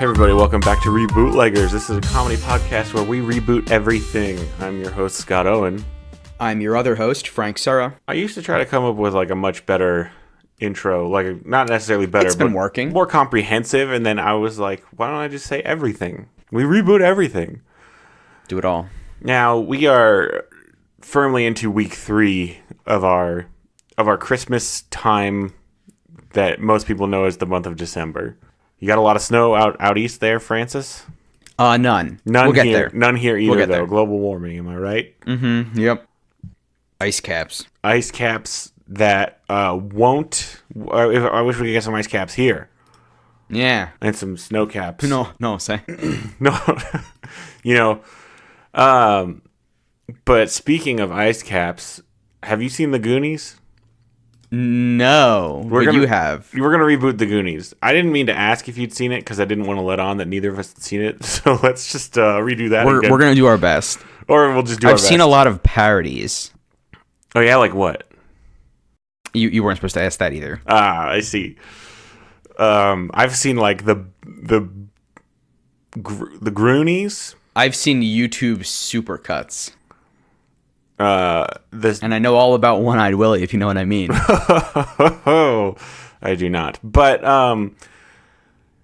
Hey everybody, welcome back to Rebootleggers. This is a comedy podcast where we reboot everything. I'm your host, Scott Owen. I'm your other host, Frank Sura. I used to try to come up with like a much better intro, like not necessarily better, It's been but working. more comprehensive, and then I was like, why don't I just say everything? We reboot everything. Do it all. Now, we are firmly into week 3 of our Christmas time that most people know as the month of December. You got a lot of snow out east there, Francis? None. None we'll here. Get there. None here either, We'll get though. there. Global warming, am I right? Mm-hmm. Yep. Ice caps. Ice caps that won't... I wish we could get some ice caps here. Yeah. And some snow caps. No, say. No. But speaking of ice caps, have you seen the Goonies? No, you have. We're going to reboot the Goonies. I didn't mean to ask if you'd seen it because I didn't want to let on that neither of us had seen it. So let's just redo that. We're going to do our best. Or we'll just do our best. I've seen a lot of parodies. Oh, yeah? Like what? You weren't supposed to ask that either. Ah, I see. I've seen like the Goonies. I've seen YouTube supercuts. This And I know all about One-Eyed Willie, if you know what I mean. I do not. But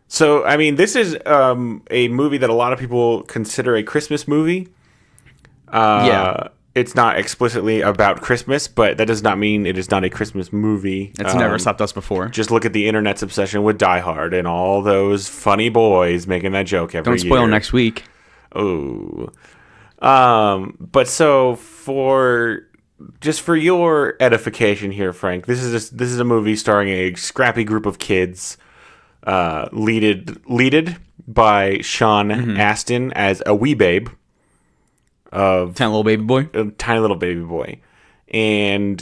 so I mean, this is a movie that a lot of people consider a Christmas movie. Yeah. It's not explicitly about Christmas, but that does not mean it is not a Christmas movie. It's never stopped us before. Just look at the internet's obsession with Die Hard and all those funny boys making that joke every year. Don't spoil next week. Oh. But so for your edification here, Frank, this is a movie starring a scrappy group of kids, leaded by Sean Astin as a wee babe of Tiny little baby boy. a tiny little baby boy, and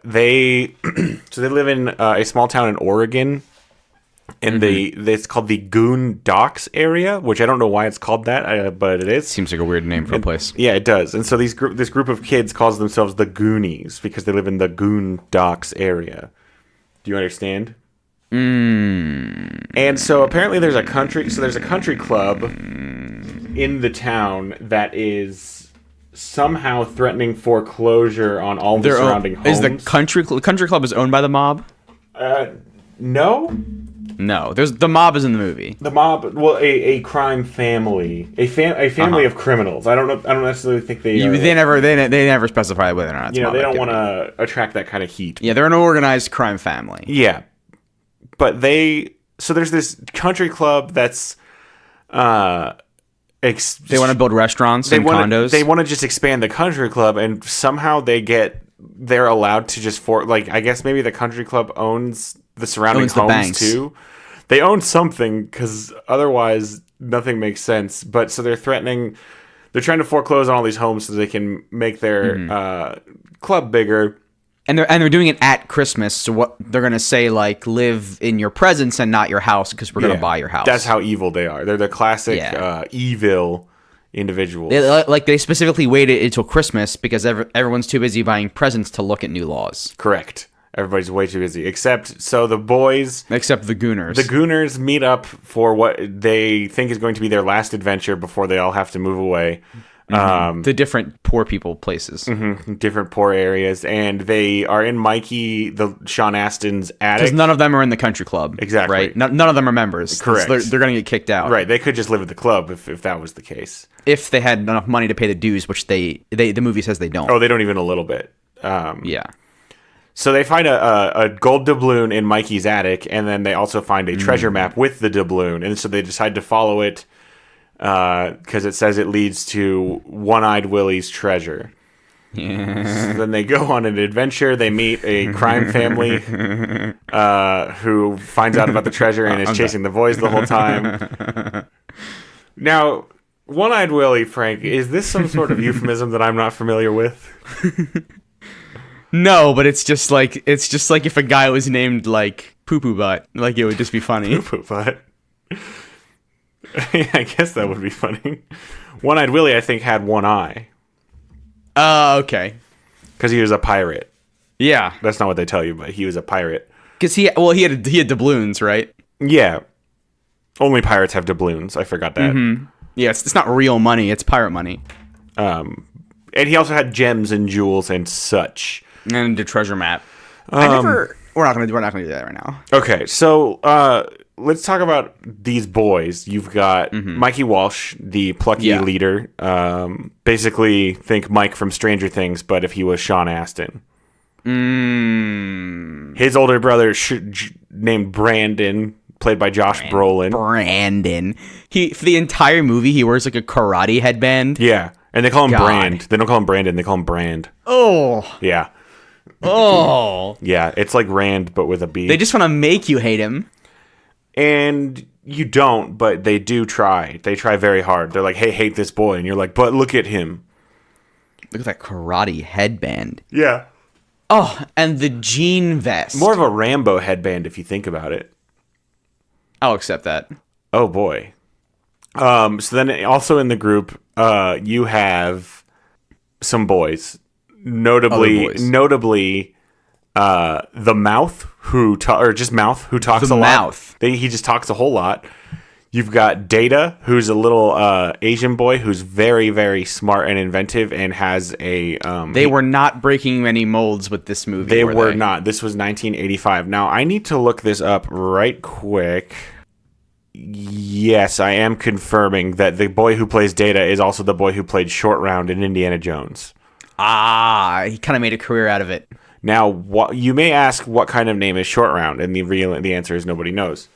they live in a small town in Oregon. In it's called the Goon Docks area, which I don't know why it's called that, but it is. Seems like a weird name for a place. Yeah, it does. And so this group of kids calls themselves the Goonies because they live in the Goon Docks area. Do you understand? And so apparently there's a country club in the town that is somehow threatening foreclosure on all the surrounding homes. Is the country club is owned by the mob? No. No, the mob is in the movie. The mob, well, a crime family, a family of criminals. I don't necessarily think they never specify whether or not it's mob they don't activity. want to attract that kind of heat. Yeah, they're an organized crime family. Yeah, but so there's this country club that's They want to build restaurants and condos. They want to just expand the country club, and somehow they're allowed to just I guess maybe the country club owns the surrounding homes too. They own something because otherwise nothing makes sense. But so they're trying to foreclose on all these homes so they can make their club bigger. And they're doing it at Christmas. So what they're gonna say, like, live in your presence and not your house because we're gonna buy your house. That's how evil they are. They're the classic evil individuals. They specifically waited until Christmas because everyone's too busy buying presents to look at new laws. Correct. Everybody's way too busy. Except the boys... Except the Gooners. The Gooners meet up for what they think is going to be their last adventure before they all have to move away. The different poor people places. Different poor areas. And they are in Sean Astin's attic. Because none of them are in the country club. Exactly. Right? None of them are members. Correct. They're going to get kicked out. Right. They could just live at the club if that was the case. If they had enough money to pay the dues, which the movie says they don't. Oh, they don't even a little bit. Yeah. So they find a gold doubloon in Mikey's attic, and then they also find a treasure map with the doubloon, and so they decide to follow it because it says it leads to One-Eyed Willie's treasure. Yeah. So then they go on an adventure. They meet a crime family who finds out about the treasure and is chasing the boys the whole time. Now, One-Eyed Willie, Frank, is this some sort of euphemism that I'm not familiar with? No, but it's just like if a guy was named like Poo Poo Butt, like it would just be funny. Poo Poo Butt. Yeah, I guess that would be funny. One-Eyed Willie, I think, had one eye. Okay. Because he was a pirate. Yeah. That's not what they tell you, but he was a pirate. Because he had doubloons, right? Yeah. Only pirates have doubloons. I forgot that. Yeah, it's not real money. It's pirate money. And he also had gems and jewels and such. And the treasure map. We're not gonna do that right now. Okay, so let's talk about these boys. You've got Mikey Walsh, the plucky leader. Basically, think Mike from Stranger Things, but if he was Sean Astin. His older brother named Brandon, played by Josh Brolin. Brandon. For the entire movie, he wears like a karate headband. Yeah, and they call him Brand. They don't call him Brandon. They call him Brand. Oh. Yeah. Oh. Yeah, it's like Rand, but with a B. They just want to make you hate him. And you don't, but they do try. They try very hard. They're like, hey, hate this boy. And you're like, but look at him. Look at that karate headband. Yeah. Oh, and the jean vest. More of a Rambo headband if you think about it. I'll accept that. Oh, boy. So then also in the group, you have some boys. Notably, the Mouth, who talks a lot. He just talks a whole lot. You've got Data, who's a little Asian boy who's very, very smart and inventive and has a... they were not breaking many molds with this movie, They were not. This was 1985. Now, I need to look this up right quick. Yes, I am confirming that the boy who plays Data is also the boy who played Short Round in Indiana Jones. He kind of made a career out of it. Now, you may ask what kind of name is Short Round, and the answer is nobody knows.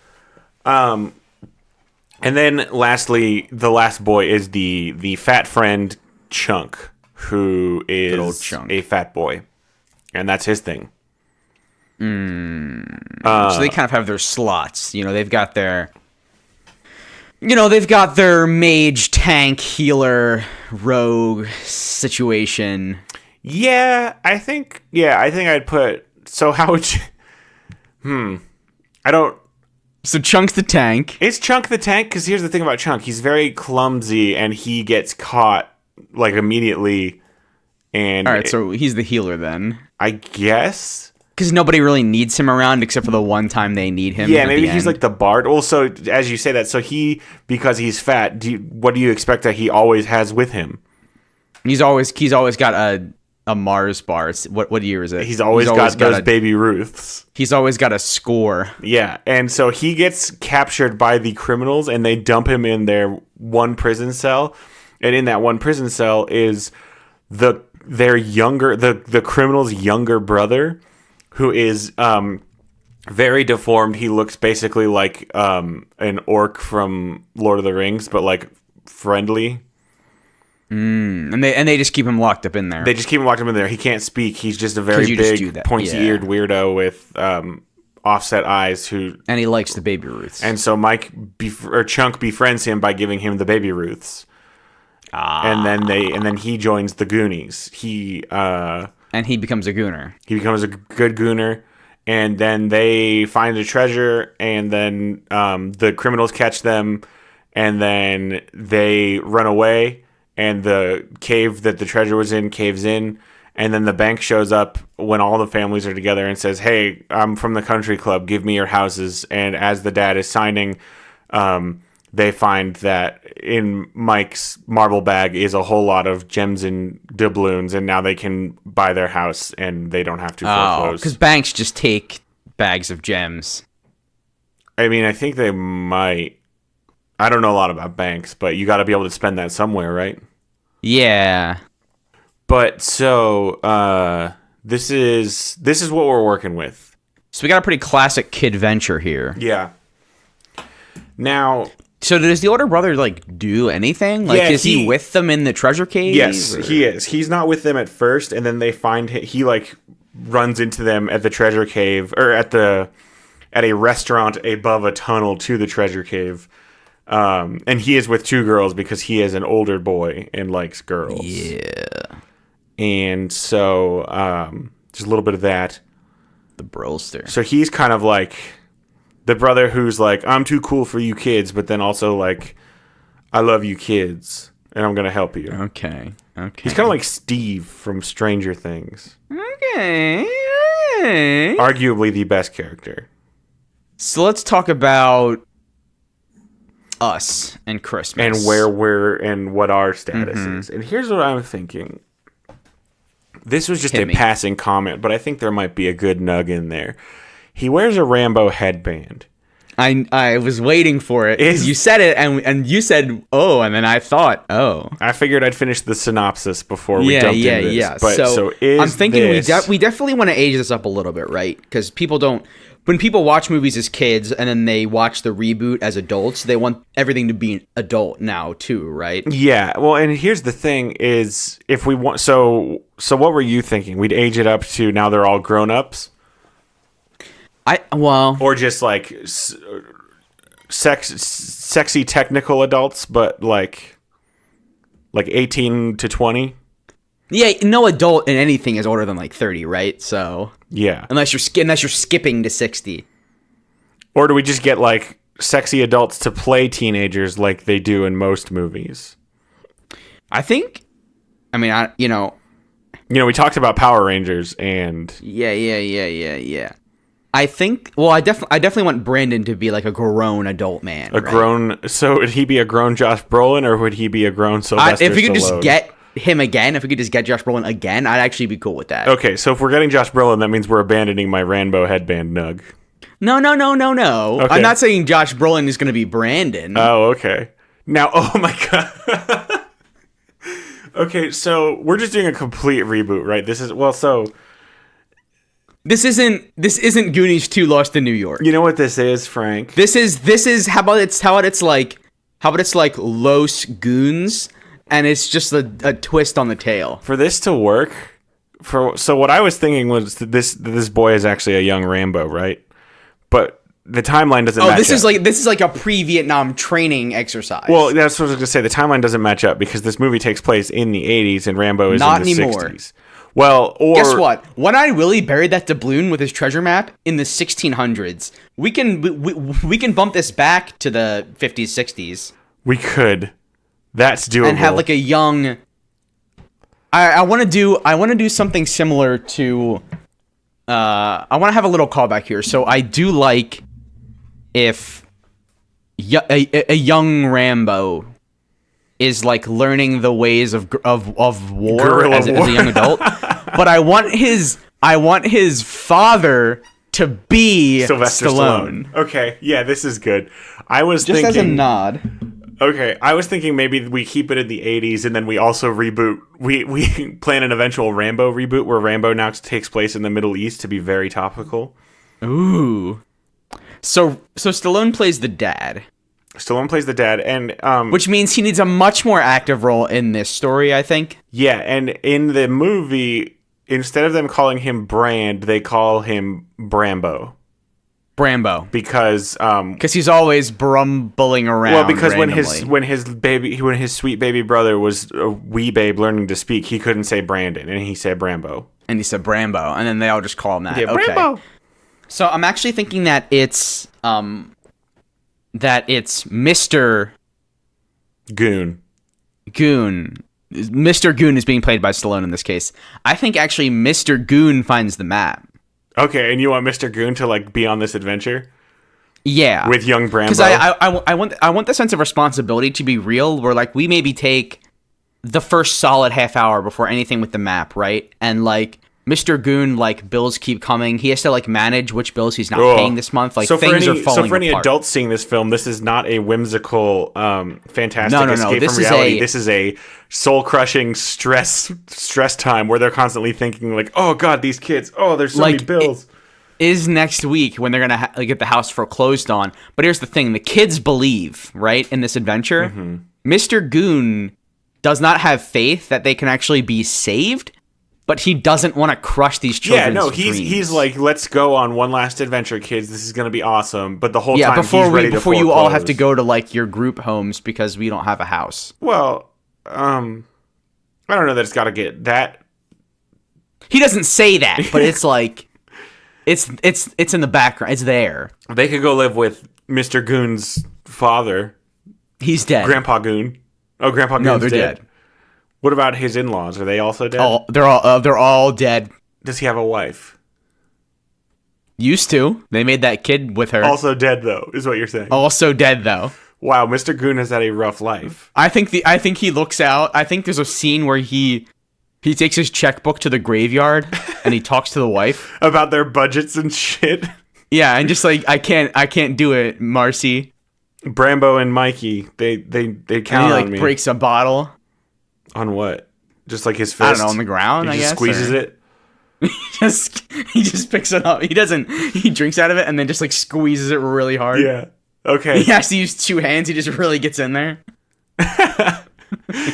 And then, lastly, the last boy is the fat friend Chunk, who is a fat boy, and that's his thing. So they kind of have their slots. They've got their mage, tank, healer, rogue situation. Yeah, I think I'd put... So how would you... I don't... So Chunk's the tank. Is Chunk the tank? Because here's the thing about Chunk. He's very clumsy, and he gets caught, like, immediately. And all right, so he's the healer then. I guess? Because nobody really needs him around except for the one time they need him. Yeah, maybe he's like the bard. Also, as you say that, so because he's fat, what do you expect that he always has with him? He's always got a Mars bar. What year is it? He's always got those Baby Ruths. He's always got a score. Yeah, and so he gets captured by the criminals, and they dump him in their one prison cell. And in that one prison cell is the criminal's younger brother, who is very deformed. He looks basically like an orc from Lord of the Rings, but like friendly. And they just keep him locked up in there. They just keep him locked up in there. He can't speak. He's just a very big, pointy-eared weirdo with offset eyes and he likes the Baby Ruths. And so Chunk befriends him by giving him the Baby Ruths. And then he joins the Goonies. And he becomes a gooner. He becomes a good gooner. And then they find the treasure, and then the criminals catch them, and then they run away. And the cave that the treasure was in caves in. And then the bank shows up when all the families are together and says, hey, I'm from the country club. Give me your houses. And as the dad is signing, they find that in Mike's marble bag is a whole lot of gems and doubloons. And now they can buy their house and they don't have to foreclose. Because banks just take bags of gems. I mean, I think they might. I don't know a lot about banks, but you got to be able to spend that somewhere, right? Yeah. But so this is what we're working with. So we got a pretty classic kid venture here. Yeah. Now, so does the older brother do anything? Is he with them in the treasure cave? Yes, he is. He's not with them at first, and then they find he runs into them at the treasure cave or at a restaurant above a tunnel to the treasure cave. And he is with two girls because he is an older boy and likes girls. Yeah. And so, just a little bit of that. The broster. So he's kind of like the brother who's like, I'm too cool for you kids, but then also like, I love you kids, and I'm going to help you. Okay. He's kind of like Steve from Stranger Things. Okay. Arguably the best character. So let's talk about us and Christmas and where we're and what our status is. And here's what I'm thinking. This was just a passing comment, but I think there might be a good nug in there. He wears a Rambo headband. I was waiting for it. You said it, and you said, oh, and then I thought, oh. I figured I'd finish the synopsis before we jumped into this. Yeah. But so I'm thinking we definitely want to age this up a little bit, right? Because people don't... When people watch movies as kids and then they watch the reboot as adults, they want everything to be an adult now too, right? Yeah. Well, and here's the thing is if we want... So what were you thinking? We'd age it up to now they're all grown-ups? Or just like sexy technical adults, but like 18 to 20. Yeah, no adult in anything is older than like 30, right? So yeah, unless you're skipping to 60. Or do we just get like sexy adults to play teenagers like they do in most movies? We talked about Power Rangers and yeah. I think. Well, I definitely want Brandon to be like a grown adult man. So would he be a grown Josh Brolin or would he be a grown Sylvester Stallone? If we could just get him again, if we could just get Josh Brolin again, I'd actually be cool with that. Okay, so if we're getting Josh Brolin, that means we're abandoning my Rambo headband nug. No. Okay. I'm not saying Josh Brolin is going to be Brandon. Oh, okay. Now, oh my god. Okay, so we're just doing a complete reboot, right? This isn't Goonies 2 Lost in New York. You know what this is, Frank? This is how about it's like Los Goons, and it's just a twist on the tail. For this to work, so what I was thinking was that this boy is actually a young Rambo, right? But the timeline doesn't match up. This is like a pre-Vietnam training exercise. Well, that's what I was going to say. The timeline doesn't match up because this movie takes place in the 80s and Rambo is in the 60s. Well, or... Guess what? When I Willie buried that doubloon with his treasure map in the 1600s, we can bump this back to the 50s, 60s. We could. That's doable. And have like a young... I want to do something similar to... I want to have a little callback here. So I do like if a young Rambo is like learning the ways of war as a young adult, but I want his father to be Sylvester Stallone. Okay, yeah, this is good. I was just thinking, as a nod. Okay, I was thinking maybe we keep it in the 80s and then we also reboot. We plan an eventual Rambo reboot where Rambo now takes place in the Middle East to be very topical. Ooh. So Stallone plays the dad. And which means he needs a much more active role in this story, I think. Yeah, and in the movie, instead of them calling him Brand, they call him Brambo. Because he's always brumbling around. Well, because randomly. when his sweet baby brother was a wee babe learning to speak, he couldn't say Brandon, and he said Brambo. And then they all just call him that. Yeah, okay. Brambo. So I'm actually thinking that it's Mr. Goon. Mr. Goon is being played by Stallone in this case. I think actually Mr. Goon finds the map. Okay, and you want Mr. Goon to like be on this adventure? Yeah, with young Brambo. Because I want the sense of responsibility to be real. Where like we maybe take the first solid half hour before anything with the map, right? And like Mr. Goon, like bills keep coming. He has to like manage which bills he's not paying this month. Like things are falling apart. So for any adults seeing this film, this is not a whimsical, fantastic escape from reality. This is a soul-crushing stress time where they're constantly thinking like, "Oh God, these kids! Oh, there's so many bills." Is next week when they're gonna get the house foreclosed on. But here's the thing: the kids believe, right, in this adventure. Mm-hmm. Mr. Goon does not have faith that they can actually be saved. But he doesn't want to crush these children's dreams. He's like, let's go on one last adventure, kids. This is going to be awesome. But the whole time he's ready to foreclose. Before you all have to go to like your group homes because we don't have a house. Well, I don't know that it's got to get that. He doesn't say that, but it's like, it's in the background. It's there. They could go live with Mr. Goon's father. He's dead. Grandpa Goon. Oh, Grandpa Goon's dead. No, they're dead. What about his in-laws? Are they also dead? They're all dead. Does he have a wife? Used to. They made that kid with her. Also dead, though, is what you're saying. Also dead, though. Wow, Mr. Goon has had a rough life. I think he looks out. I think there's a scene where he takes his checkbook to the graveyard and he talks to the wife about their budgets and shit. Yeah, and just like I can't do it, Marcy. Brambo and Mikey, they count and on me. He breaks a bottle. On what? Just like his fist? I don't know, on the ground, I guess. He squeezes it? He just picks it up. He drinks out of it and then just like squeezes it really hard. Yeah. Okay. He has to use 2 hands. He just really gets in there.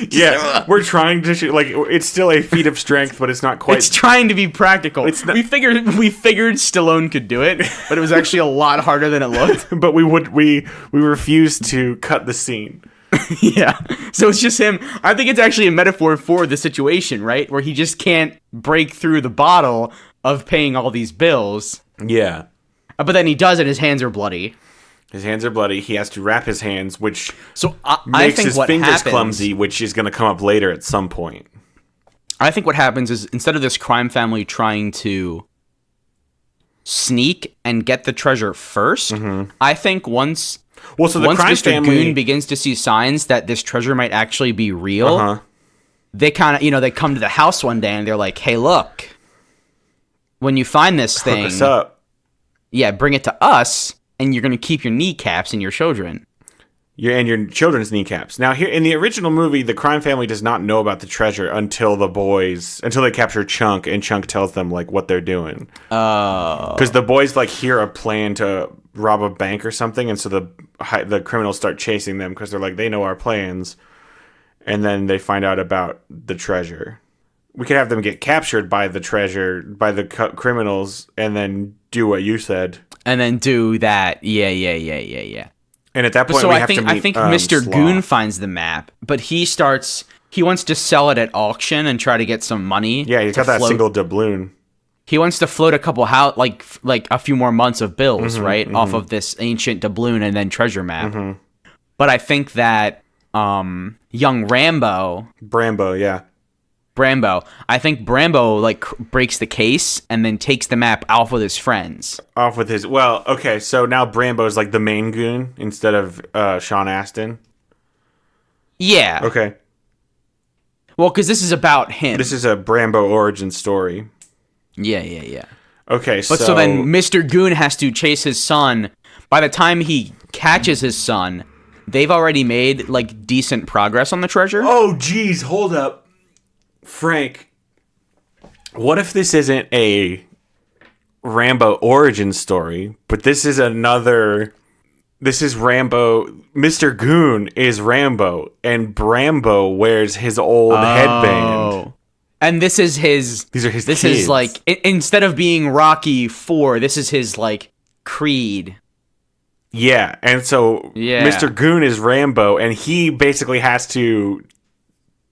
Yeah, we're trying to shoot, like, it's still a feat of strength, but it's not quite. It's trying to be practical. It's not, we figured Stallone could do it, but it was actually a lot harder than it looked. But we refused to cut the scene. Yeah, so it's just him. I think it's actually a metaphor for the situation, right, where he just can't break through the bottle of paying all these bills. Yeah, but then he does it. His hands are bloody. His hands are bloody. He has to wrap his hands, which I makes think his what fingers happens, clumsy, which is going to come up later at some point. I think what happens is instead of this crime family trying to sneak and get the treasure first, I think once Mr. Goon begins to see signs that this treasure might actually be real, they kind of, they come to the house one day and they're like, "Hey, look, when you find this thing, hook us up. Yeah, bring it to us." And you're going to keep your kneecaps and your children. And your children's kneecaps. Now, here in the original movie, the crime family does not know about the treasure until they capture Chunk, and Chunk tells them like what they're doing. Oh. Because the boys like hear a plan to rob a bank or something, and so the criminals start chasing them because they're like, they know our plans, and then they find out about the treasure. We could have them get captured by the treasure, by the criminals, and then do what you said. And then do that. Yeah. And at that point, so we I have think to meet, I think Mr. Sloth. Goon finds the map, but he wants to sell it at auction and try to get some money. Yeah, he's got that single doubloon. He wants to float a couple like a few more months of bills, right, off of this ancient doubloon and then treasure map. But I think that young Brambo, I think Brambo like breaks the case and then takes the map off with his friends. Okay, so now Brambo's like the main goon instead of Sean Astin. Yeah. Okay. Well, because this is about him. This is a Brambo origin story. Yeah. Okay, But so then Mr. Goon has to chase his son. By the time he catches his son, they've already made like decent progress on the treasure. Oh, geez, hold up. Frank, what if this isn't a Rambo origin story, but this is Rambo, Mr. Goon is Rambo, and Brambo wears his old headband. And this is his... These are his This kids. is like, instead of being Rocky 4, this is his like Creed. Yeah, and so Mr. Goon is Rambo, and he basically has to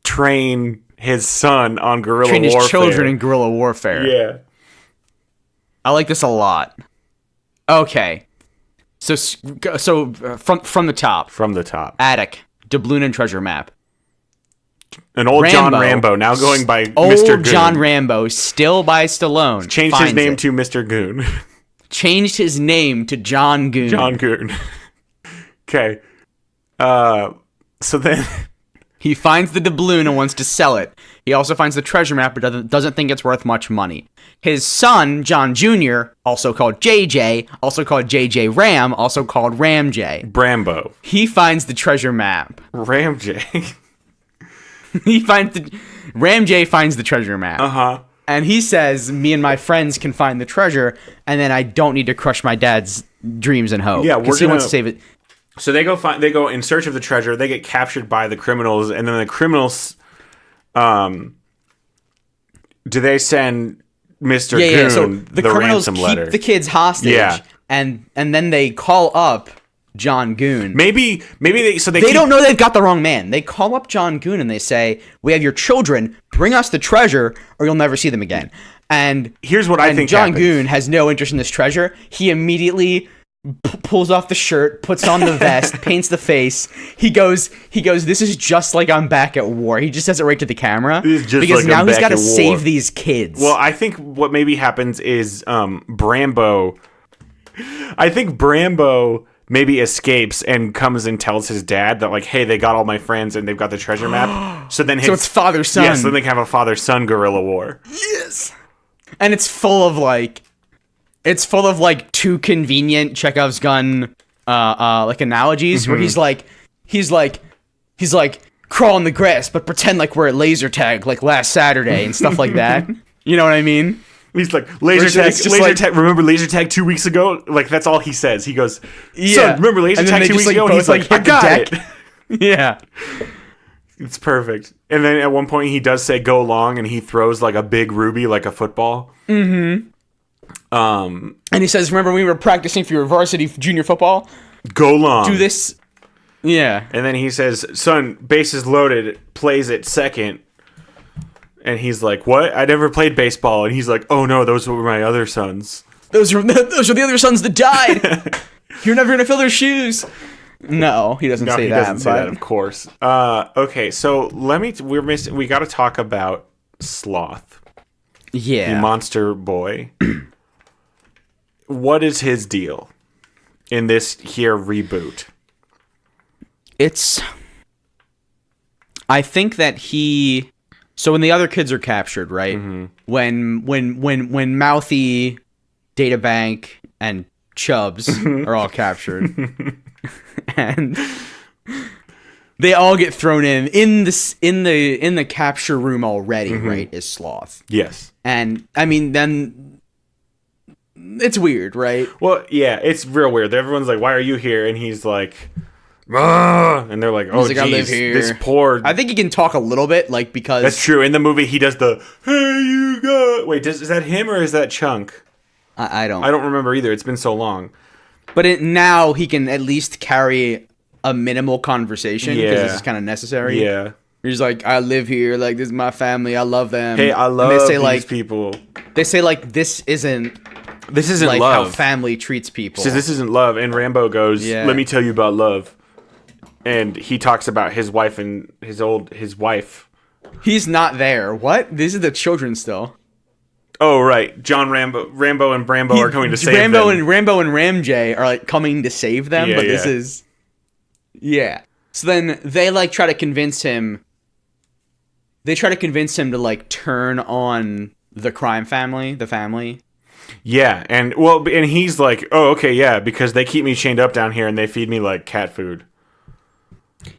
train his son on guerrilla warfare. Train his children in guerrilla warfare. Yeah. I like this a lot. Okay. So from the top. From the top. Attic. Doubloon and treasure map. An old John Rambo, now going by Mr. Goon. Old John Rambo, still by Stallone. Changed his name to Mr. Goon. Changed his name to John Goon. John Goon. Okay. So then... He finds the doubloon and wants to sell it. He also finds the treasure map but doesn't think it's worth much money. His son, John Jr., also called JJ, also called JJ Ram, also called Ram J. Brambo. He finds the treasure map. Ram J. Ram J finds the treasure map. Uh-huh. And he says, me and my friends can find the treasure, and then I don't need to crush my dad's dreams and hope. Yeah, he wants to save it. So they go in search of the treasure. They get captured by the criminals, and then the criminals, do they send Mr. Goon Yeah. So the criminals ransom keep letter? the kids hostage. Yeah. And then they call up John Goon. Maybe they don't know they've got the wrong man. They call up John Goon and they say, "We have your children. Bring us the treasure, or you'll never see them again." And here's what I think John happens. Goon has no interest in this treasure. He immediately pulls off the shirt, puts on the vest, paints the face. He goes, "This is just like I'm back at war." He just says it right to the camera because like now he's got to save these kids. Well, I think what maybe happens is Brambo. I think Brambo maybe escapes and comes and tells his dad that, like, hey, they got all my friends and they've got the treasure map. So then So it's father-son. Yes, so then they can have a father-son guerrilla war. Yes. And it's full of like too convenient Chekhov's gun like analogies where he's like crawl in the grass but pretend like we're at laser tag like last Saturday and stuff like that. You know what I mean? He's like, laser tag, remember laser tag 2 weeks ago? Like, that's all he says. He goes, son, remember laser tag 2 weeks ago? And he's like, I got it. Yeah. It's perfect. And then at one point he does say go long, and he throws like a big ruby like a football. Mm-hmm. And he says, remember when we were practicing for your varsity junior football? Go long. Do this. Yeah. And then he says, son, bases loaded, plays at second. And he's like, what? I never played baseball. And he's like, oh no, those were my other sons. Those are the other sons that died. You're never going to fill their shoes. No, he doesn't say that. Doesn't say that, of course. Okay, so we got to talk about Sloth. Yeah. The monster boy. What is his deal in this here reboot? I think that so when the other kids are captured, right? Mm-hmm. When Mouthy, Databank, and Chubbs are all captured, and they all get thrown in the capture room already, right? Is Sloth? Yes. And I mean, then it's weird, right? Well, yeah, it's real weird. Everyone's like, "Why are you here?" And he's like, "Ah!" And they're like, "Oh, geez, I live here." This poor." I think he can talk a little bit, like because that's true. In the movie, he does the "Hey, you go." Wait, is that him or is that Chunk? I don't remember either. It's been so long. But now he can at least carry a minimal conversation because this is kind of necessary. Yeah. He's like, I live here. Like, this is my family. I love them. Hey, I love these people. They say, like, this isn't like love. how family treats people. So this isn't love. And Rambo goes, let me tell you about love. And he talks about his wife and his wife. He's not there. What? These are the children still. Oh, right. Rambo and Brambo are coming to save them. Rambo and Ramjay are, like, coming to save them, but this is... Yeah. So then they, like, try to convince him... They try to convince him to, like, turn on the crime family, the family. Yeah, and he's like, oh, okay, yeah, because they keep me chained up down here and they feed me, like, cat food.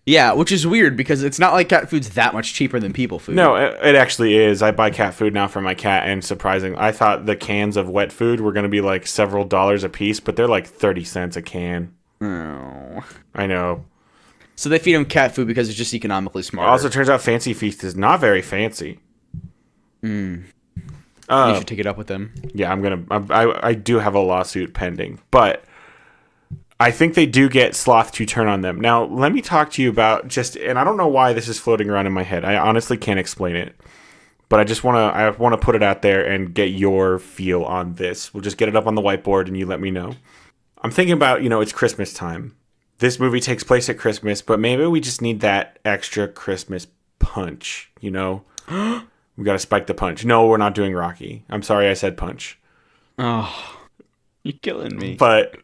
Yeah, which is weird because it's not like cat food's that much cheaper than people food. No, it actually is. I buy cat food now for my cat, and surprisingly, I thought the cans of wet food were going to be like several dollars a piece, but they're like 30 cents a can. Oh. I know. So they feed him cat food because it's just economically smart. Also, turns out Fancy Feast is not very fancy. You should take it up with them. Yeah, I do have a lawsuit pending, but I think they do get Sloth to turn on them. Now, let me talk to you about and I don't know why this is floating around in my head. I honestly can't explain it, but I want to put it out there and get your feel on this. We'll just get it up on the whiteboard and you let me know. I'm thinking about, it's Christmas time. This movie takes place at Christmas, but maybe we just need that extra Christmas punch, We got to spike the punch. No, we're not doing Rocky. I'm sorry I said punch. Oh, you're killing me. But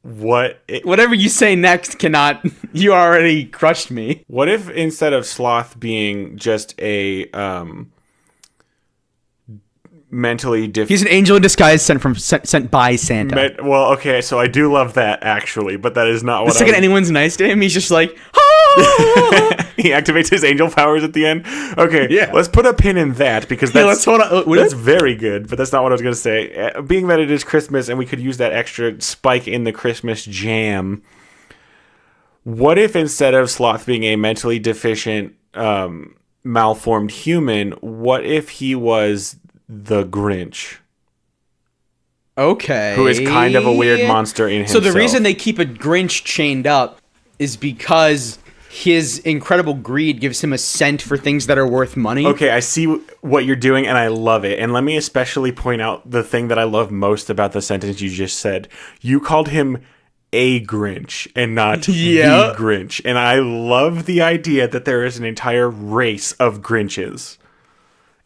whatever you say next cannot. You already crushed me. What if instead of Sloth being just a mentally he's an angel in disguise sent by Santa. Well, okay, so I do love that actually, but that is not what. The second anyone's nice to him, he's just like, he activates his angel powers at the end. Okay, yeah. Let's put a pin in that because that's that's very good, but that's not what I was going to say. Being that it is Christmas and we could use that extra spike in the Christmas jam, what if instead of Sloth being a mentally deficient, malformed human, what if he was the Grinch? Okay. Who is kind of a weird monster in himself. So the reason they keep a Grinch chained up is because his incredible greed gives him a scent for things that are worth money. Okay, I see what you're doing, and I love it. And let me especially point out the thing that I love most about the sentence you just said. You called him a Grinch and not the Grinch. And I love the idea that there is an entire race of Grinches.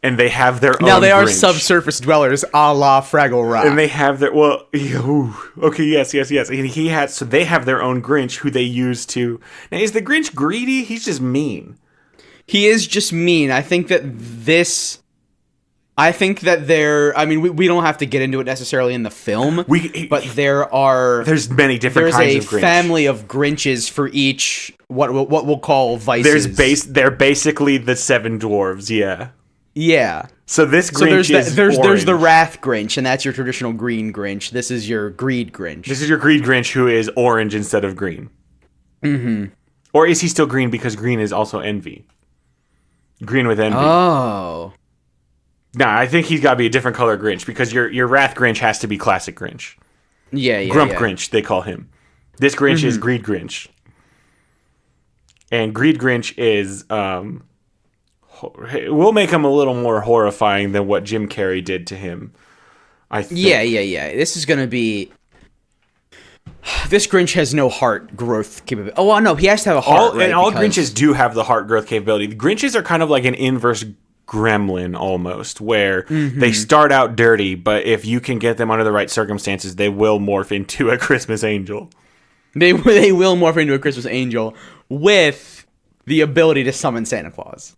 and they have their own Now they are Grinch. subsurface dwellers, a la Fraggle Rock. And they have their okay, yes. And so they have their own Grinch who they use to. Now, is the Grinch greedy? He's just mean. He is just mean. I think that there. I mean, we don't have to get into it necessarily in the film, but there's many different kinds of Grinch. There's a family of Grinches for each what we'll call vices. They're basically the 7 dwarves. Yeah. Yeah. So this Grinch there's the Wrath Grinch, and that's your traditional green Grinch. This is your Greed Grinch. This is your Greed Grinch, who is orange instead of green. Mm-hmm. Or is he still green because green is also envy? Green with envy. Oh. Nah, I think he's got to be a different color Grinch because your Wrath Grinch has to be classic Grinch. Yeah. Grump Grinch, they call him. This Grinch is Greed Grinch. And Greed Grinch is... we'll make him a little more horrifying than what Jim Carrey did to him, I think. Yeah. This is going to be... This Grinch has no heart growth capability. Oh, well, no, he has to have a heart, And all Grinches do have the heart growth capability. The Grinches are kind of like an inverse gremlin, almost, where they start out dirty, but if you can get them under the right circumstances, they will morph into a Christmas angel. They will morph into a Christmas angel with the ability to summon Santa Claus.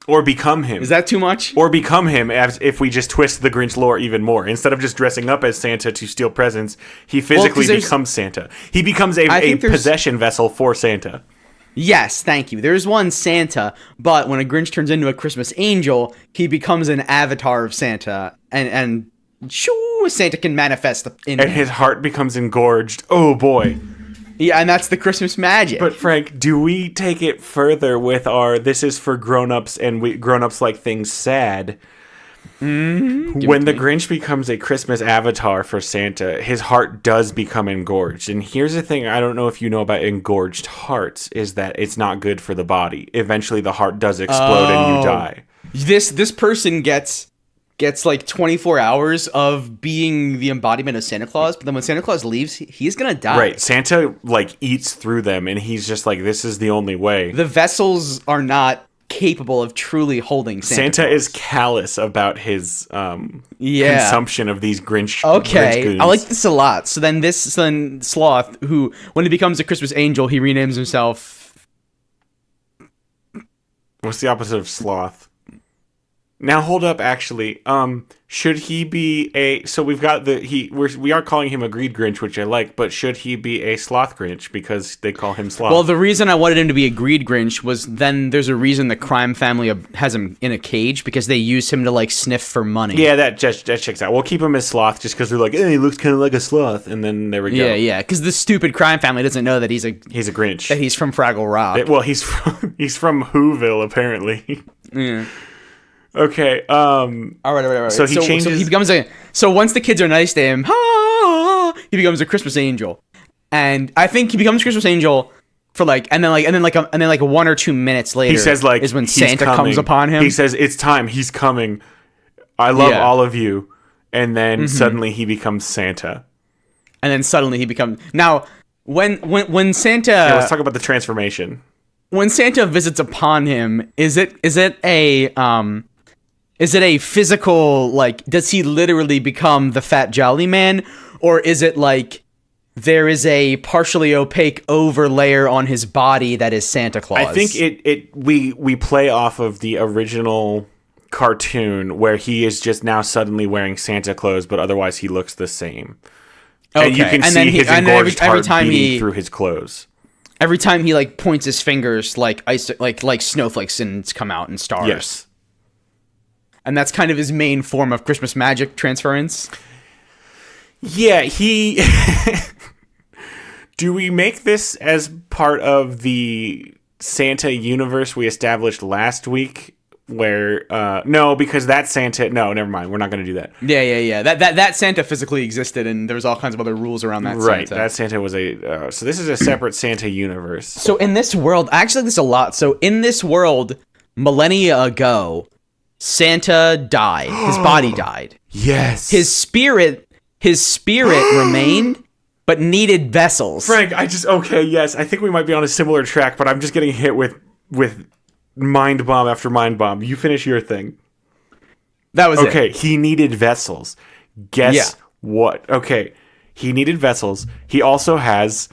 Or become him. Is that too much? Or become him, as if we just twist the Grinch lore even more. Instead of just dressing up as Santa to steal presents, he physically becomes Santa. He becomes a possession vessel for Santa. Yes, thank you. There's one Santa, but when a Grinch turns into a Christmas angel, he becomes an avatar of Santa, and Santa can manifest in And his heart becomes engorged. Oh, boy. Yeah, and that's the Christmas magic. But Frank, do we take it further with our "this is for grown-ups and grown-ups like things sad"? Mm-hmm. When the Grinch becomes a Christmas avatar for Santa, his heart does become engorged. And here's the thing: I don't know if you know about engorged hearts, is that it's not good for the body. Eventually, the heart does explode and you die. This person gets like 24 hours of being the embodiment of Santa Claus, but then when Santa Claus leaves, he's gonna die. Right. Santa like eats through them, and he's just like, this is the only way. The vessels are not capable of truly holding Santa Claus. Is callous about his consumption of these Grinch. Okay, Grinch goons. I like this a lot. So then Sloth, who when he becomes a Christmas angel, he renames himself. What's the opposite of sloth? Now hold up, actually. Should he be a... So we've got we are calling him a Greed Grinch, which I like, but should he be a Sloth Grinch because they call him Sloth? Well, the reason I wanted him to be a Greed Grinch was then there's a reason the crime family has him in a cage because they use him to like sniff for money. Yeah, that checks out. We'll keep him as Sloth just because they're like, he looks kind of like a sloth, and then there we go. Yeah, because the stupid crime family doesn't know that he's a Grinch. That he's from Fraggle Rock. He's from Whoville, apparently. Yeah. Okay. All right. So he changes. So he becomes So once the kids are nice to him, he becomes a Christmas angel, and I think he becomes a Christmas angel for and then 1 or 2 minutes later. He says is when Santa comes upon him. He says it's time. He's coming. I love all of you, and then suddenly he becomes Santa. And then suddenly he becomes now when Santa. Yeah, let's talk about the transformation. When Santa visits upon him, is it a physical, does he literally become the fat jolly man? Or is it there is a partially opaque overlayer on his body that is Santa Claus? I think we play off of the original cartoon where he is just now suddenly wearing Santa clothes, but otherwise he looks the same. Okay. And you can see his engorged heart beating through his clothes. Every time he points his fingers like snowflakes and come out and stars. Yes. And that's kind of his main form of Christmas magic transference. Yeah, he... Do we make this as part of the Santa universe we established last week? Where, no, because that Santa... No, never mind. We're not going to do that. Yeah. That Santa physically existed, and there was all kinds of other rules around that Santa. Right, that Santa was a... so this is a separate Santa universe. So in this world... I actually like this a lot. So in this world, millennia ago... Santa died. His body died. Yes. His spirit remained, but needed vessels. Frank, okay, yes. I think we might be on a similar track, but I'm just getting hit with mind bomb after mind bomb. You finish your thing. That was it. Okay, he needed vessels. Guess Yeah. what? Okay, he needed vessels. He also has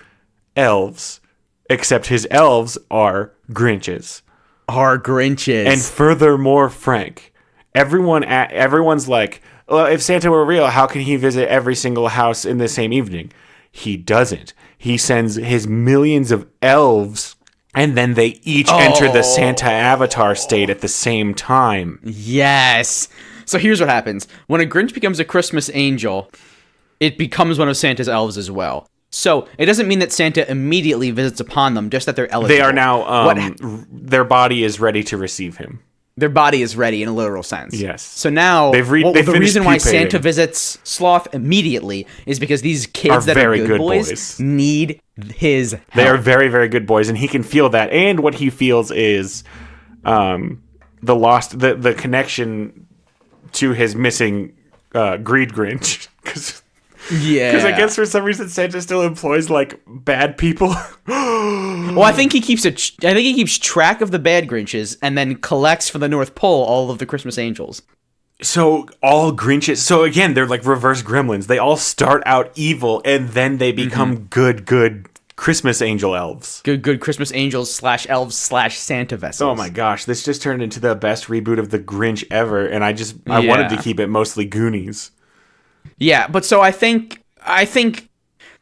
elves, except his elves are Grinches. Our Grinches. And furthermore, Frank, everyone's like, well, if Santa were real, how can he visit every single house in the same evening? He doesn't. He sends his millions of elves, and then they each enter the Santa avatar state at the same time. Yes. So here's what happens. When a Grinch becomes a Christmas angel, it becomes one of Santa's elves as well. So it doesn't mean that Santa immediately visits upon them, just that they're eligible. They are now, their body is ready to receive him. Their body is ready in a literal sense. Yes. So now, the reason why pupating. Santa visits Sloth immediately is because these kids that are good boys need his help. They are very, very good boys, and he can feel that. And what he feels is the connection to his missing greed Grinch. Because I guess for some reason Santa still employs like bad people. Well, I think he keeps track of the bad Grinches and then collects for the North Pole all of the Christmas angels. So all Grinches. So again, they're like reverse gremlins. They all start out evil and then they become good Christmas angel elves. Good Christmas angels / elves / Santa vessels. Oh my gosh, this just turned into the best reboot of the Grinch ever, and I wanted to keep it mostly Goonies. Yeah, but so I think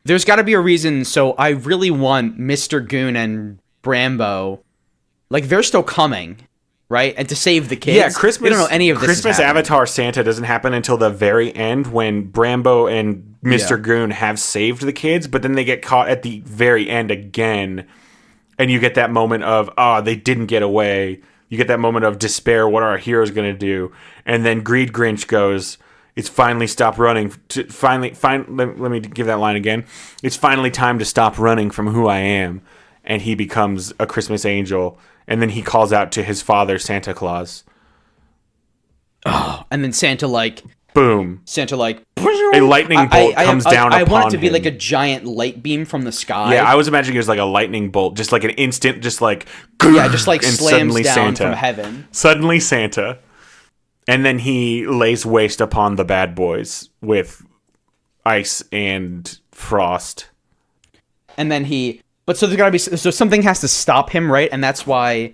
there's got to be a reason. So I really want Mr. Goon and Brambo, like they're still coming, right? And to save the kids. Yeah, Christmas. We don't know any of this. Christmas Avatar Santa doesn't happen until the very end when Brambo and Mr. Goon have saved the kids, but then they get caught at the very end again, and you get that moment of they didn't get away. You get that moment of despair. What are our heroes going to do? And then Greed Grinch goes, it's finally stop running. Let me give that line again. It's finally time to stop running from who I am. And he becomes a Christmas angel. And then he calls out to his father, Santa Claus. Oh, and then Santa boom. A lightning bolt comes down upon him. I want it to be like a giant light beam from the sky. Yeah, I was imagining it was like a lightning bolt. Just like an instant, just slams down from heaven. Suddenly Santa. And then he lays waste upon the bad boys with ice and frost. And then so there's gotta be, so something has to stop him, right? And that's why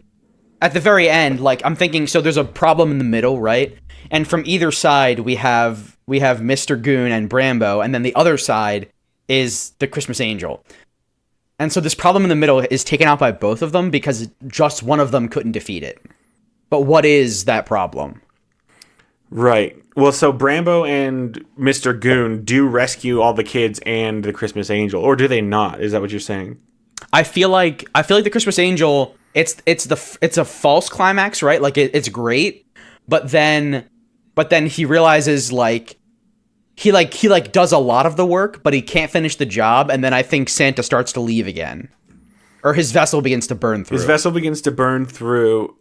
at the very end, like I'm thinking, so there's a problem in the middle, right? And from either side, we have Mr. Goon and Brambo, and then the other side is the Christmas Angel. And so this problem in the middle is taken out by both of them because just one of them couldn't defeat it. But what is that problem? Right. Well, so Brambo and Mr. Goon do rescue all the kids and the Christmas Angel, or do they not? Is that what you're saying? I feel like the Christmas Angel, it's a false climax, right? Like it's great, but then he realizes he does a lot of the work, but he can't finish the job, and then I think Santa starts to leave again, or his vessel begins to burn through.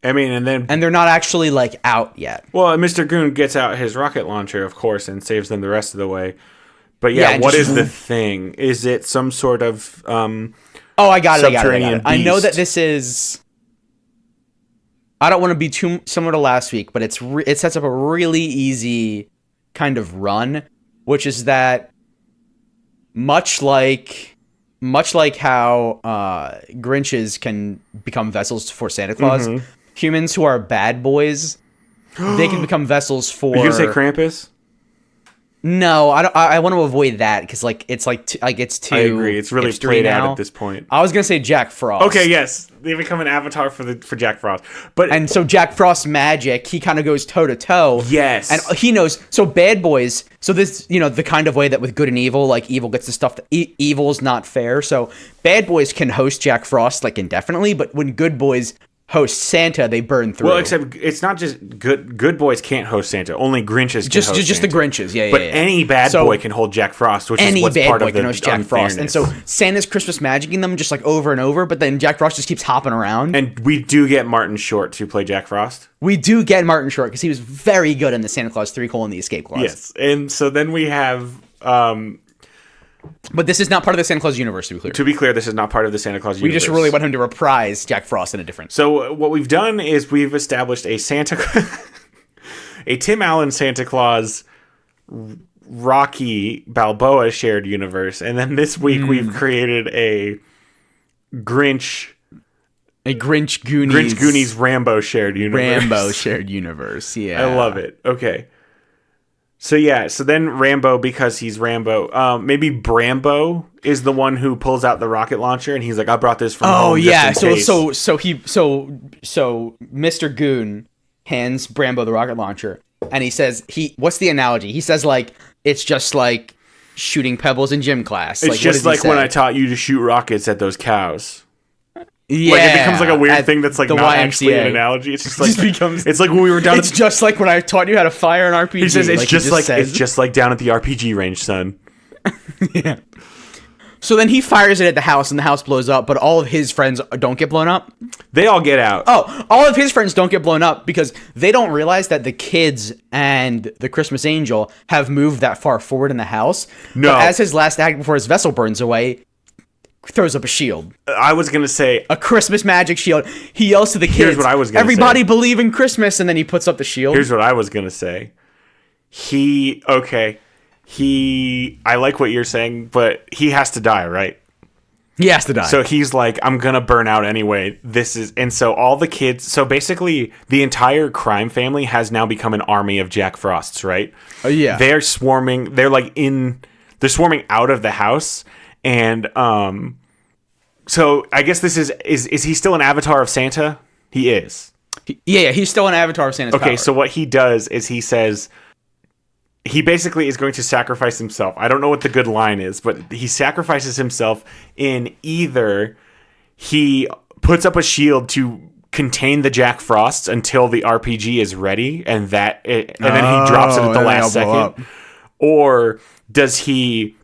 And they're not actually out yet. Well, Mr. Goon gets out his rocket launcher, of course, and saves them the rest of the way. But yeah, what is the thing? Is it some sort of I got it. Beast? I know that this is. I don't want to be too similar to last week, but it sets up a really easy kind of run, which is that much like how Grinches can become vessels for Santa Claus. Mm-hmm. Humans who are bad boys, they can become vessels for. Are you gonna say Krampus? No, I don't. I want to avoid that because it's too. I agree. It's really played out at this point. I was gonna say Jack Frost. Okay, yes, they become an avatar for Jack Frost. And so Jack Frost's magic, he kind of goes toe to toe. Yes, and he knows. So bad boys. So this, the kind of way that with good and evil, like evil gets the stuff that evil's not fair. So bad boys can host Jack Frost indefinitely, but when good boys host Santa, they burn through. Well, except it's not just good boys can't host Santa. Only Grinches can host just Santa. The Grinches, yeah. But any bad boy can hold Jack Frost, which is what's part of the unfairness. Jack Frost. And so Santa's Christmas magicking them just over and over, but then Jack Frost just keeps hopping around. And we do get Martin Short to play Jack Frost. We do get Martin Short because he was very good in the Santa Claus 3: The Escape Clause. Yes, and so then we have. But this is not part of the Santa Claus universe, to be clear. To be clear, this is not part of the Santa Claus universe. We just really want him to reprise Jack Frost in a different... So what we've done is we've established a Santa... a Tim Allen Santa Claus, Rocky Balboa shared universe, and then this week we've created a Grinch Goonies Rambo shared universe. Yeah, I love it. Okay. So then Rambo, because he's Rambo, maybe Brambo is the one who pulls out the rocket launcher, and he's like, "I brought this from home." Just in case. So Mr. Goon hands Brambo the rocket launcher, and he says, what's the analogy? He says like it's just like shooting pebbles in gym class. It's just like when I taught you to shoot rockets at those cows. Yeah, like it becomes like a weird thing that's like not YMCA. actually an analogy. It's just like it's like when we were down. It's just like when I taught you how to fire an RPG. He says it's just like down at the RPG range, son. Yeah. So then he fires it at the house, and the house blows up. But all of his friends don't get blown up. They all get out. Oh, all of his friends don't get blown up because they don't realize that the kids and the Christmas Angel have moved that far forward in the house. No. But as his last act before his vessel burns away, throws up a shield. I was going to say... a Christmas magic shield. He yells to the kids, Here's what I was gonna everybody say. believe in Christmas, and then he puts up the shield. Here's what I was going to say. I like what you're saying, but he has to die, right? He has to die. So he's like, I'm going to burn out anyway. And so all the kids... So basically, the entire crime family has now become an army of Jack Frosts, right? Oh, yeah. They're swarming... They're swarming out of the house. And so I guess this is he still an avatar of Santa? He is. Yeah, he's still an avatar of Santa's power. So what he does is he says he basically is going to sacrifice himself. I don't know what the good line is, but he sacrifices himself in either he puts up a shield to contain the Jack Frosts until the RPG is ready, and then he drops it at the last second, or does he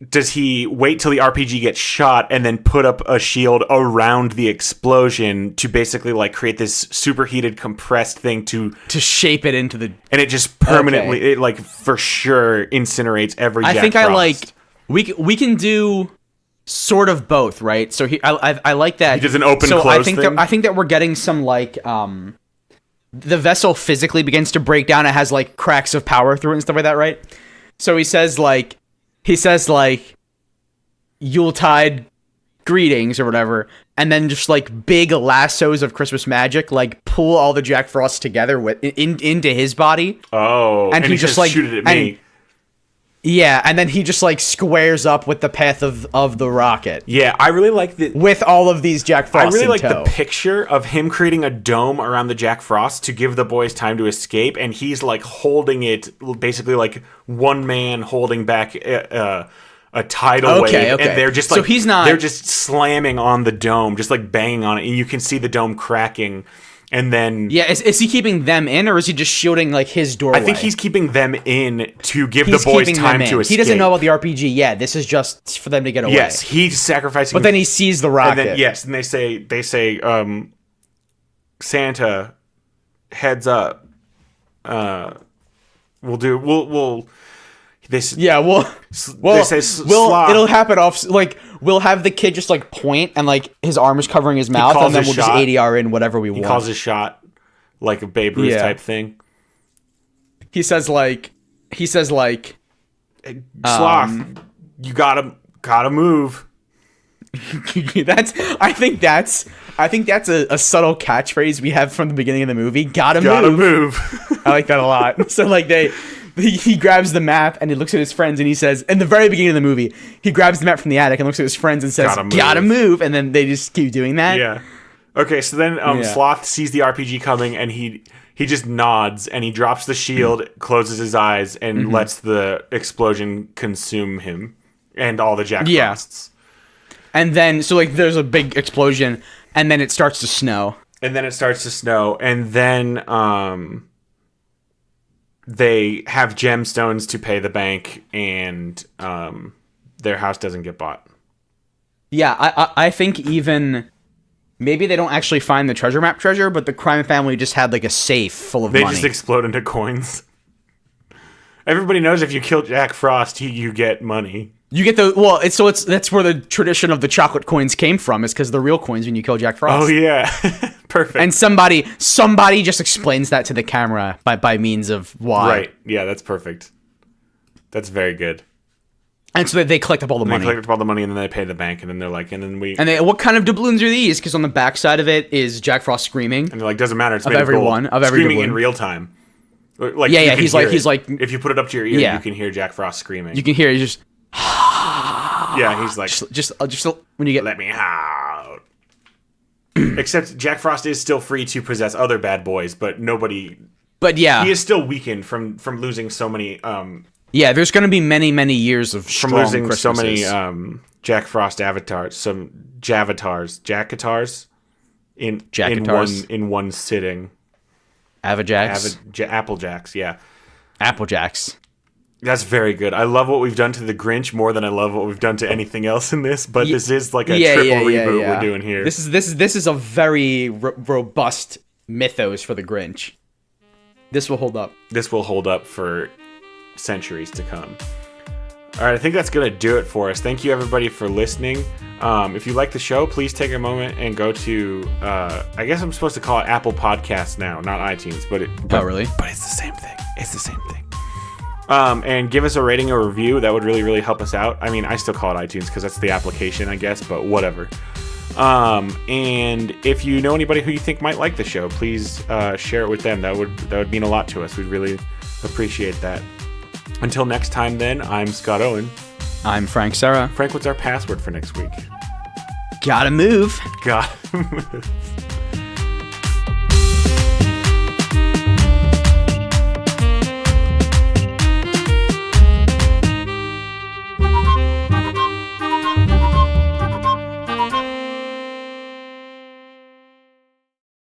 does he wait till the RPG gets shot and then put up a shield around the explosion to basically like create this superheated compressed thing to shape it into the... And it just permanently, it like for sure incinerates every Jack Frost. I like... We can do sort of both, right? So I like that. He does an open-close thing? I think that we're getting some like... the vessel physically begins to break down. It has like cracks of power through it and stuff like that, right? So he says Yuletide greetings or whatever, and then just like big lassos of Christmas magic like pull all the Jack Frosts together into his body. Oh, and he just like shoot it at me. Yeah, and then he just like squares up with the path of the rocket. Yeah, I really like the... with all of these Jack Frosts I really like tow. the picture of him creating a dome around the Jack Frost to give the boys time to escape, and he's like holding it, basically like one man holding back a tidal wave, and they're just like... So he's not... They're just slamming on the dome, just like banging on it, and you can see the dome cracking. And then... Yeah, is he keeping them in, or is he just shielding, like, his doorway? I think he's keeping them in to give the boys time to escape. He doesn't know about the RPG yet. This is just for them to get away. Yes, he's sacrificing... But then he sees the rocket. And they say, Santa, heads up. They say it'll happen off, like, we'll have the kid just, like, point, and, like, his arm is covering his mouth, and then we'll just ADR in whatever we want. He calls his shot, like a Babe Ruth type thing. He says, Sloth, you gotta move. I think that's a subtle catchphrase we have from the beginning of the movie. Gotta move. I like that a lot. So, like, he grabs the map and he looks at his friends and he says, in the very beginning of the movie, he grabs the map from the attic and looks at his friends and says, gotta move. And then they just keep doing that. Yeah. Okay, so then Sloth sees the RPG coming and he just nods and he drops the shield, closes his eyes, and lets the explosion consume him and all the Jack Frosts. And then, so like there's a big explosion and then it starts to snow. And then they have gemstones to pay the bank, and their house doesn't get bought. Yeah, I think even... maybe they don't actually find the treasure map treasure, but the crime family just had like a safe full of money. They just explode into coins. Everybody knows if you kill Jack Frost, you get money. You get that's where the tradition of the chocolate coins came from, is because the real coins when you kill Jack Frost. Oh, yeah. Perfect. And somebody just explains that to the camera by means of why. Right. Yeah, that's perfect. That's very good. And so they collect up all the money. They collect up all the money, and then they pay the bank, and then they're like, and then we... And what kind of doubloons are these? Because on the back side of it is Jack Frost screaming. And they're like, doesn't matter, it's of made everyone, of gold. of every Screaming doubloon. in real time. Like, Yeah, he's like... If you put it up to your ear, Yeah. you can hear Jack Frost screaming. You can hear it just... Yeah, he's like... Just when you get... Let me out. Except Jack Frost is still free to possess other bad boys, but nobody... But yeah. He is still weakened from losing so many... Yeah, there's going to be many, many years of strong from losing Christmases. so many Jack Frost avatars, some Jackatars in one sitting. Avajacks. Applejacks, yeah. Applejacks. That's very good. I love what we've done to the Grinch more than I love what we've done to anything else in this. But this is like a triple reboot we're doing here. This is a very robust mythos for the Grinch. This will hold up. This will hold up for centuries to come. All right, I think that's gonna do it for us. Thank you everybody for listening. If you like the show, please take a moment and go to I guess I'm supposed to call it Apple Podcasts now, not iTunes, but oh really? But it's the same thing. It's the same thing. And give us a rating or review. That would really, really help us out. I mean, I still call it iTunes because that's the application, I guess, but whatever. And if you know anybody who you think might like the show, please share it with them. That would mean a lot to us. We'd really appreciate that. Until next time, then, I'm Scott Owen. I'm Frank Serra. Frank, what's our password for next week? Gotta move. Gotta move.